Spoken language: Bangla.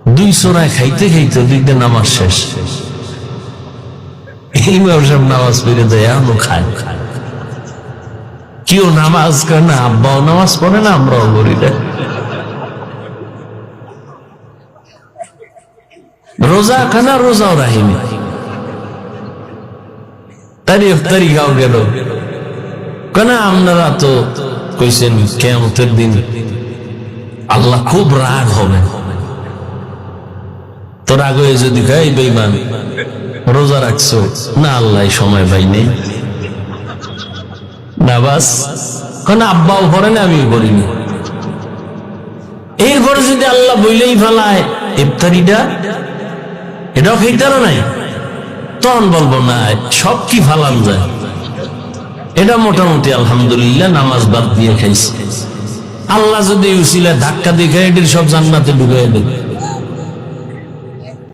দুই সোনায় খাইতে খাইতে দুইটা নামাজ শেষ। ইমাম সাহেব নামাজ পড়ে দেয়, এখনো খায়। কেউ নামাজ করে না, আব্বাও নামাজ পড়ে না, আমরাও করি না। রোজা খানা, রোজাও রাহিনি, তারি ইফতারি খাও গেল কেন? আপনারা তো কইছেন কিয়ামতের দিন আল্লাহ খুব রাগ হবে। তো রাগ হয়ে যদি খাই বেঈমান রোজা রাখছো না, আল্লাহ সময় পাই নেই না, বাস কেন আব্বাও করে না, আমিও করিনি। এরপরে যদি আল্লাহ বইলেই ফেলায় ইফতারিটা এটাও খাইতারও নাই, তখন বলবো না সব কি ফালান যায়। এটা মোটামুটি আলহামদুলিল্লাহ নামাজ বাদ দিয়ে খাইছে। আল্লাহ যদি উসিলা ধাক্কা দিয়ে খাই, এটির সব জান্নাতে ঢুকাই দেবে।